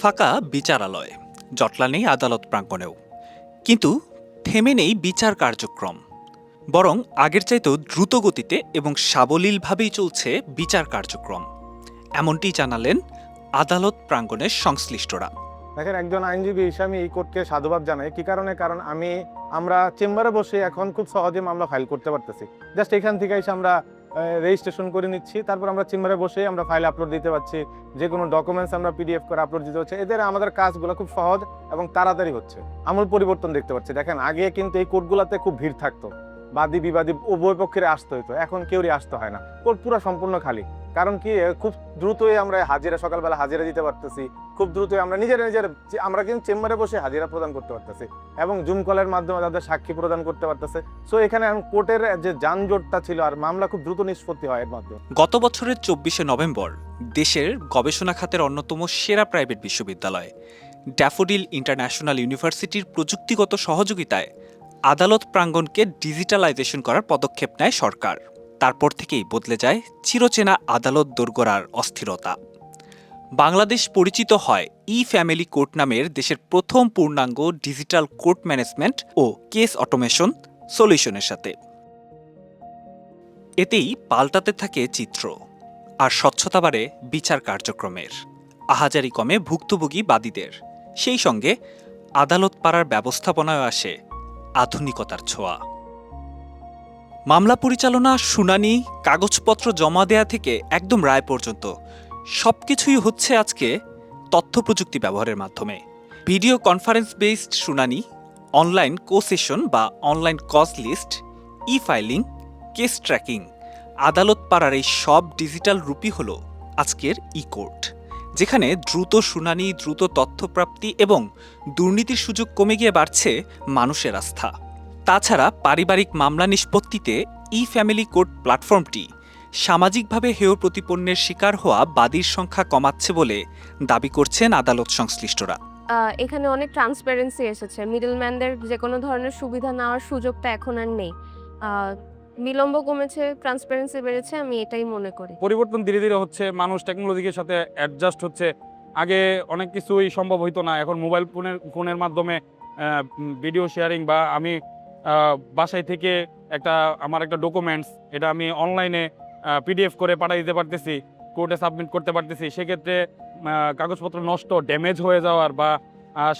ফাঁকা বিচারালয়, জটলা নেই আদালত প্রাঙ্গণেও। কিন্তু থেমে নেই বিচার কার্যক্রম, বরং আগের চাইতেও দ্রুত গতিতে এবং সাবলীলভাবেই চলছে বিচার কার্যক্রম। এমনটি জানালেন আদালত প্রাঙ্গণের সংশ্লিষ্টরা। দেখেন, একজন আইনজীবী হিসেবে আমি এই কোর্টকে সাধুবাদ জানাই। কি কারণে? কারণ আমরা চেম্বারে বসে এখন খুব সহজে মামলা ফাইল করতে পারতেছি। জাস্ট এখান থেকে এসে আমরা রেজিস্ট্রেশন করে নিচ্ছি, তারপর আমরা চেম্বারে বসে আমরা ফাইল আপলোড দিতে পারছি, যে কোনো ডকুমেন্টস আমরা পিডিএফ করে আপলোড দিতে হচ্ছে। এদের আমাদের কাজগুলো খুব সহজ এবং তাড়াতাড়ি হচ্ছে। আমূল পরিবর্তন দেখতে পাচ্ছি। দেখেন, আগে কিন্তু এই কোর্টগুলোতে খুব ভিড় থাকতো, বাদী বিবাদী উভয় পক্ষের আসতে হইতো, এখন কেউই আসতে হয় না। কোর্ট পুরো সম্পূর্ণ খালি। কারণ কি, খুব দ্রুতই আমরা হাজিরা, সকালবেলা হাজিরা দিতে পারতেছি, খুব দ্রুতই আমরা আমরা কিন্তু চেম্বারে বসে হাজিরা প্রদান করতে পারতেছি এবং জুম কলের মাধ্যমে তাদের সাক্ষী প্রদান করতে পারতেছে। সো এখানে কোর্টের যে যানজটটা ছিল, আর মামলা খুব দ্রুত নিষ্পত্তি হয় এর মাধ্যমে। গত বছরের 24শে নভেম্বর দেশের গবেষণা খাতের অন্যতম সেরা প্রাইভেট বিশ্ববিদ্যালয় ড্যাফোডিল ইন্টারন্যাশনাল ইউনিভার্সিটির প্রযুক্তিগত সহযোগিতায় আদালত প্রাঙ্গণকে ডিজিটালাইজেশন করার পদক্ষেপ নেয় সরকার। তারপর থেকেই বদলে যায় চিরচেনা আদালত দোরগোড়ার অস্থিরতা। বাংলাদেশ পরিচিত হয় ই-ফ্যামিলি কোর্ট নামের দেশের প্রথম পূর্ণাঙ্গ ডিজিটাল কোর্ট ম্যানেজমেন্ট ও কেস অটোমেশন সলিউশনের সাথে। এতেই পাল্টাতে থাকে চিত্র, আর স্বচ্ছতা বাড়ে বিচার কার্যক্রমের। আহাজারি কমে ভুক্তভোগী বাদীদের, সেই সঙ্গে আদালত পাড়ার ব্যবস্থাপনায় আসে আধুনিকতার ছোঁয়া। মামলা পরিচালনা, শুনানি, কাগজপত্র জমা দেয়া থেকে একদম রায় পর্যন্ত সবকিছুই হচ্ছে আজকে তথ্য প্রযুক্তি ব্যবহারের মাধ্যমে। ভিডিও কনফারেন্স বেসড শুনানি, অনলাইন কোসেশন বা online cause list, e filing, case tracking, আদালত পাড়ার এই সব ডিজিটাল রূপই হল আজকের ই কোর্ট, যেখানে দ্রুত শুনানি, দ্রুত তথ্যপ্রাপ্তি এবং দুর্নীতির সুযোগ কমে গিয়ে বাড়ছে মানুষের আস্থা। তাছাড়া পারিবারিক মামলা নিষ্পত্তিতে ই-ফ্যামিলি কোর্ট প্ল্যাটফর্মটি সামাজিকভাবে হেয় প্রতিপন্নের শিকার হওয়া বাদীর সংখ্যা কমাচ্ছে বলে দাবি করছেন আদালত সংশ্লিষ্টরা। এখানে অনেক ট্রান্সপারেন্সি এসেছে, মিডলম্যানদের যে কোনো ধরনের সুবিধা নেওয়ার সুযোগটা এখন আর নেই। বিলম্ব কমেছে, ট্রান্সপারেন্সি বেড়েছে, আমি এটাই মনে করি। পরিবর্তন ধীরে ধীরে হচ্ছে, মানুষ টেকনোলজির সাথে অ্যাডজাস্ট হচ্ছে। আগে অনেক কিছুই সম্ভব হইতো না, এখন মোবাইল ফোনের মাধ্যমে ভিডিও শেয়ারিং বা আমি বাসায় থেকে আমার একটা ডকুমেন্টস, এটা আমি অনলাইনে পিডিএফ করে পাঠিয়ে দিতে পারতেছি, কোর্টে সাবমিট করতে পারতেছি। সেক্ষেত্রে কাগজপত্র নষ্ট, ড্যামেজ হয়ে যাওয়ার বা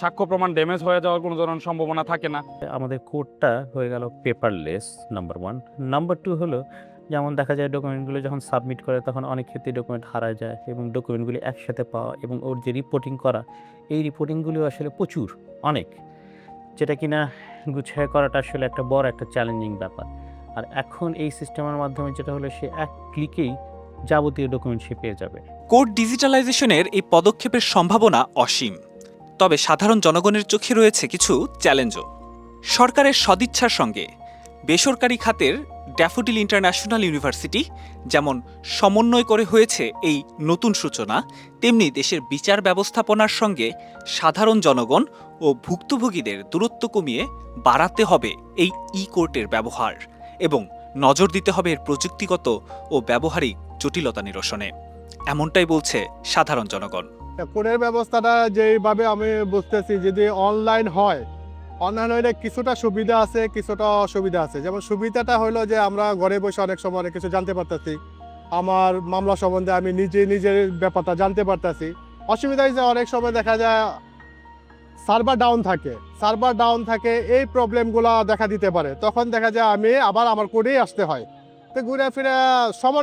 সাক্ষ্য প্রমাণ ড্যামেজ হয়ে যাওয়ার কোনো ধরনের সম্ভাবনা থাকে না। আমাদের কোর্টটা হয়ে গেল পেপারলেস, নাম্বার 1। নাম্বার 2 হলো, যেমন দেখা যায় ডকুমেন্টগুলো যখন সাবমিট করে তখন অনেক ক্ষেত্রে ডকুমেন্ট হারা যায়, এবং ডকুমেন্টগুলি একসাথে পাওয়া এবং ওর যে রিপোর্টিং করা, এই রিপোর্টিংগুলো আসলে প্রচুর, অনেক, যেটা কিনা গুছিয়ে করাটা আসলে একটা বড় একটা চ্যালেঞ্জিং ব্যাপার। আর এখন এই সিস্টেমের মাধ্যমে যেটা হলো, সে এক ক্লিকেই যাবতীয় ডকুমেন্ট সে পেয়ে যাবে। কোর্ট ডিজিটালাইজেশনের এই পদক্ষেপের সম্ভাবনা অসীম, তবে সাধারণ জনগণের চোখে রয়েছে কিছু চ্যালেঞ্জও। সরকারের সদিচ্ছার সঙ্গে বেসরকারি খাতের ড্যাফোডিল ইন্টারন্যাশনাল ইউনিভার্সিটি যেমন সমন্বয় করে হয়েছে এই নতুন সূচনা, তেমনি দেশের বিচার ব্যবস্থাপনার সঙ্গে সাধারণ জনগণ ও ভুক্তভোগীদের দূরত্ব কমিয়ে বাড়াতে হবে এই ই কোর্টের ব্যবহার, এবং নজর দিতে হবে এর প্রযুক্তিগত ও ব্যবহারিক জটিলতা নিরসনে। এমনটাই বলছে সাধারণ জনগণ। কোর্টের ব্যবস্থাটা যেভাবে আমি বুঝতেছি, যদি অনলাইন হয়, অনলাইন হইলে কিছুটা সুবিধা আছে, কিছুটা অসুবিধা আছে। যেমন সুবিধাটা হলো যে আমরা ঘরে বসে অনেক সময় অনেক কিছু জানতে পারতেছি, আমার মামলা সম্বন্ধে আমি নিজের ব্যাপারটা জানতে পারতেছি। অসুবিধা হচ্ছে অনেক সময় দেখা যায় সার্ভার ডাউন থাকে, এই প্রবলেমগুলো দেখা দিতে পারে। তখন দেখা যায় আমি আবার আমার কোর্টেই আসতে হয়। তো ঘুরে ফিরে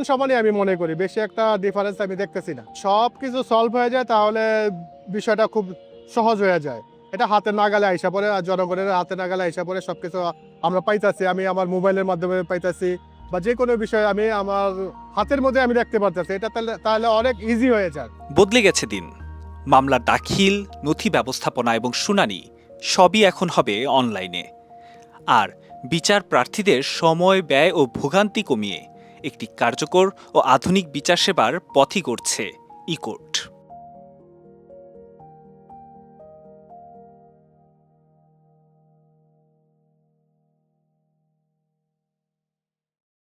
সমানই আমি মনে করি, বেশি একটা ডিফারেন্স আমি দেখতেছি না। সব কিছু সলভ হয়ে যায়, তাহলে বিষয়টা খুব সহজ হয়ে যায়। এটা হাতের নাগালে আইসা পড়ে, আর জনগণের হাতের নাগালে আইসা পড়ে সবকিছু আমরা পাইতাছি। আমি আমার মোবাইলের মাধ্যমে পাইতাছি, বা যে কোনো বিষয় আমি আমার হাতের মধ্যে আমি দেখতে পারতেছি। এটা তাহলে অনেক ইজি হয়ে যায়। বদলে গেছে দিন। মামলা দাখিল, নথি ব্যবস্থাপনা এবং শুনানি সবই এখন হবে অনলাইনে। আর বিচার প্রার্থীদের সময়, ব্যয় ও ভোগান্তি কমিয়ে একটি কার্যকর ও আধুনিক বিচার সেবার পথই করছে ই কোর্ট।